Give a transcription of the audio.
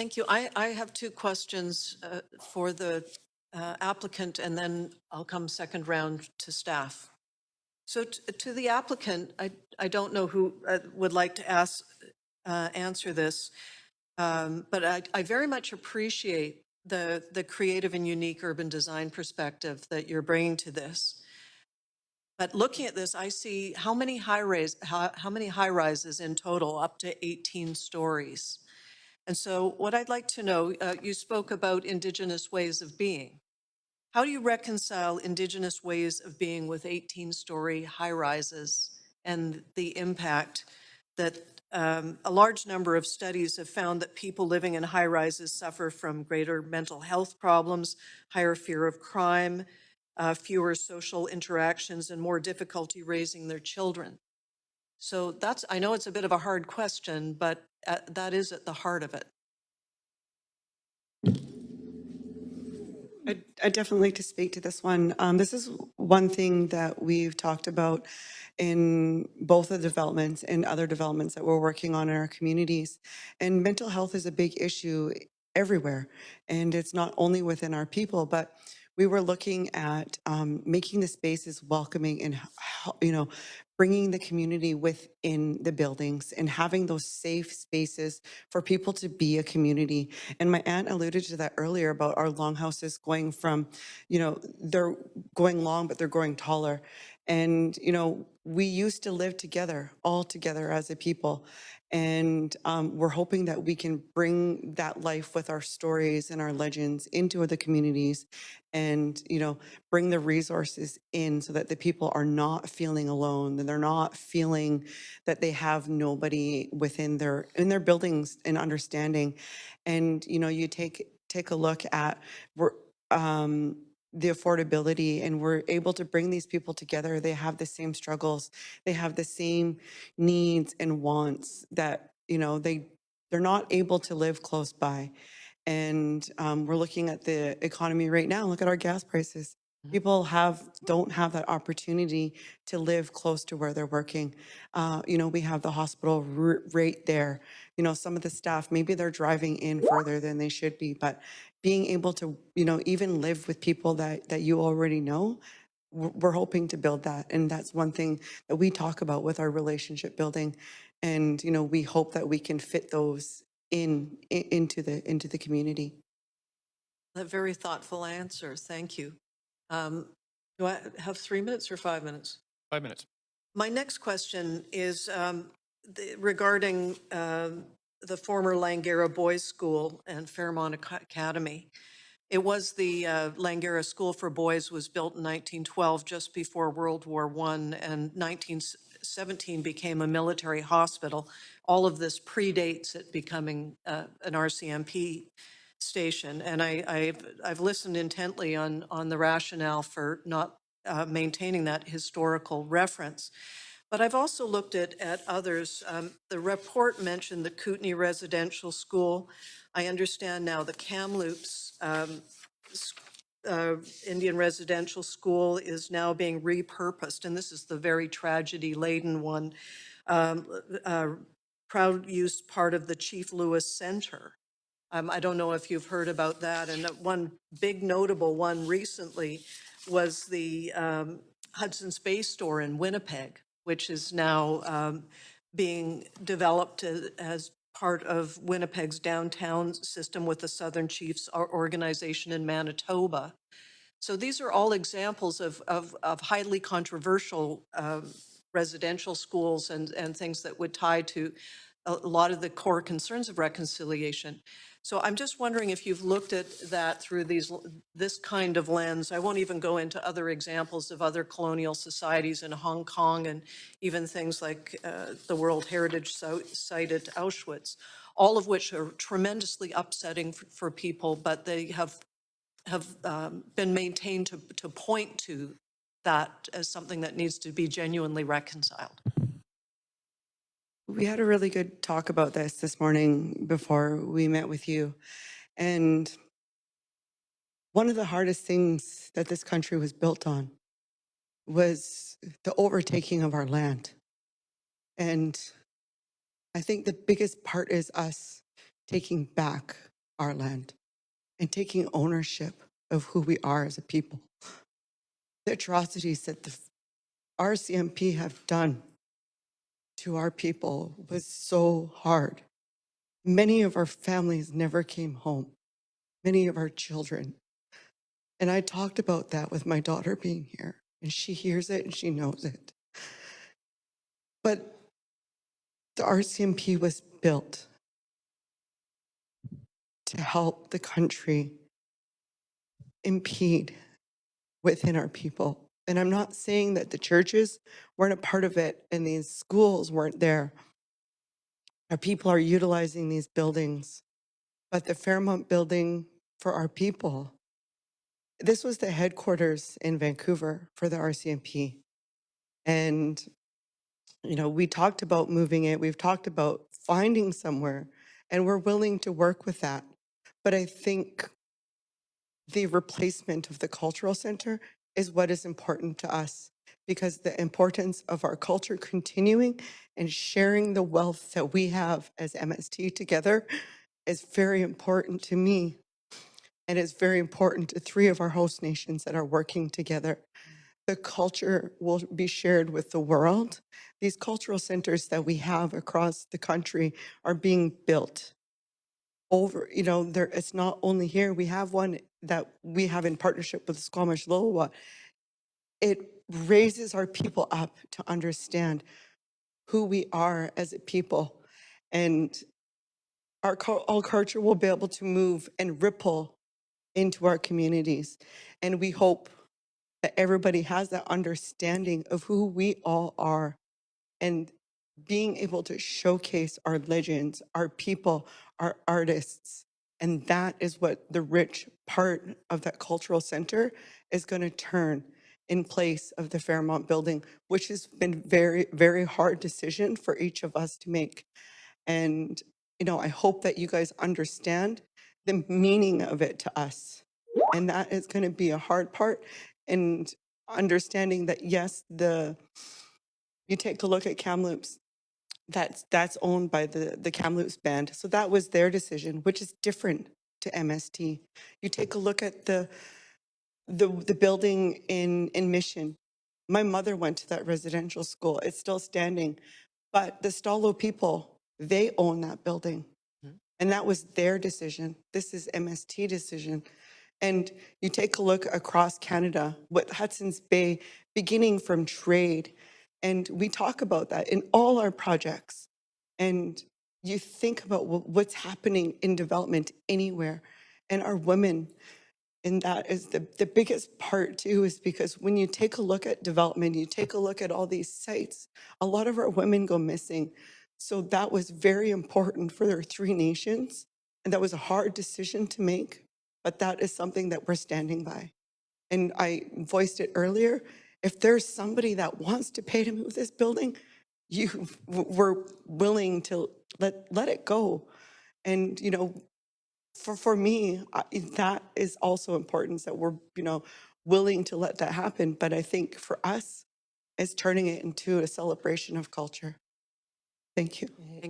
Thank you. I have two questions for the applicant, and then I'll come second round to staff. So to the applicant, I don't know who would like to answer this, but I very much appreciate the creative and unique urban design perspective that you're bringing to this. But looking at this, I see how many high rises in total, up to 18 stories. And so what I'd like to know, you spoke about Indigenous ways of being. How do you reconcile Indigenous ways of being with 18-story high-rises and the impact that a large number of studies have found that people living in high-rises suffer from greater mental health problems, higher fear of crime, fewer social interactions, and more difficulty raising their children? So I know it's a bit of a hard question, but that is at the heart of it. I'd definitely like to speak to this one. This is one thing that we've talked about in both the developments and other developments that we're working on in our communities. And mental health is a big issue everywhere. And it's not only within our people, but we were looking at making the spaces welcoming and, bringing the community within the buildings and having those safe spaces for people to be a community. And my aunt alluded to that earlier about our longhouses going from, they're going long, but they're growing taller. And, we used to live together, all together as a people. And we're hoping that we can bring that life with our stories and our legends into the communities and, bring the resources in so that the people are not feeling alone, and they're not feeling that they have nobody within in their buildings and understanding. And, you take a look at the affordability, and we're able to bring these people together. They have the same struggles, they have the same needs and wants that they're not able to live close by. And we're looking at the economy right now. Look at our gas prices. People don't have that opportunity to live close to where they're working. We have the hospital right there. Some of the staff, maybe they're driving in further than they should be, but being able to, even live with people that you already know, we're hoping to build that. And that's one thing that we talk about with our relationship building. And, we hope that we can fit those into the community. A very thoughtful answer. Thank you. Do I have 3 minutes or 5 minutes? 5 minutes. My next question is regarding the former Langara Boys School and Fairmont Academy. It was the Langara School for Boys was built in 1912, just before World War I, and 1917 became a military hospital. All of this predates it becoming an RCMP station. And I've listened intently on the rationale for not maintaining that historical reference. But I've also looked at others. The report mentioned the Kootenai Residential School. I understand now the Kamloops Indian Residential School is now being repurposed, and this is the very tragedy-laden one, proud use part of the Chief Lewis Center. I don't know if you've heard about that. And one big notable one recently was the Hudson's Bay store in Winnipeg, which is now being developed as part of Winnipeg's downtown system with the Southern Chiefs organization in Manitoba. So these are all examples of highly controversial residential schools and things that would tie to a lot of the core concerns of reconciliation. So I'm just wondering if you've looked at that through this kind of lens. I won't even go into other examples of other colonial societies in Hong Kong and even things like the World Heritage Site at Auschwitz, all of which are tremendously upsetting for people, but they have been maintained to point to that as something that needs to be genuinely reconciled. We had a really good talk about this morning before we met with you. And one of the hardest things that this country was built on was the overtaking of our land. And I think the biggest part is us taking back our land and taking ownership of who we are as a people. The atrocities that the RCMP have done to our people was so hard. Many of our families never came home, many of our children. And I talked about that with my daughter being here, and she hears it and she knows it. But the RCMP was built to help the country impede within our people. And I'm not saying that the churches weren't a part of it and these schools weren't there. Our people are utilizing these buildings, but the Fairmont building for our people, this was the headquarters in Vancouver for the RCMP. And, you know, we talked about moving it, we've talked about finding somewhere, and we're willing to work with that. But I think the replacement of the cultural center is what is important to us, because the importance of our culture continuing and sharing the wealth that we have as MST together is very important to me. And it's very important to 3 of our host nations that are working together. The culture will be shared with the world. These cultural centers that we have across the country are being built over, you know, there, it's not only here. We have one that we have in partnership with Squamish Lowa. It raises our people up to understand who we are as a people, and our culture will be able to move and ripple into our communities. And we hope that everybody has that understanding of who we all are, and being able to showcase our legends, our people, our artists. And that is what the rich part of that cultural center is going to turn in place of the Fairmont building, which has been very, very hard decision for each of us to make. And, you know, I hope that you guys understand the meaning of it to us. And that is going to be a hard part. And understanding that, yes, you take a look at Kamloops, that's owned by the Kamloops band. So that was their decision, which is different to MST. You take a look at the building in Mission. My mother went to that residential school. It's still standing. But the Stalo people, they own that building. And that was their decision. This is MST decision. And you take a look across Canada, with Hudson's Bay, beginning from trade. And we talk about that in all our projects. And you think about what's happening in development anywhere. And our women, and that is the biggest part too, is because when you take a look at development, you take a look at all these sites, a lot of our women go missing. So that was very important for their 3 nations. And that was a hard decision to make, but that is something that we're standing by. And I voiced it earlier. If there's somebody that wants to pay to move this building, we're willing to let it go. And, you know, for me, that is also important, that we're, you know, willing to let that happen. But I think for us, it's turning it into a celebration of culture. Thank you.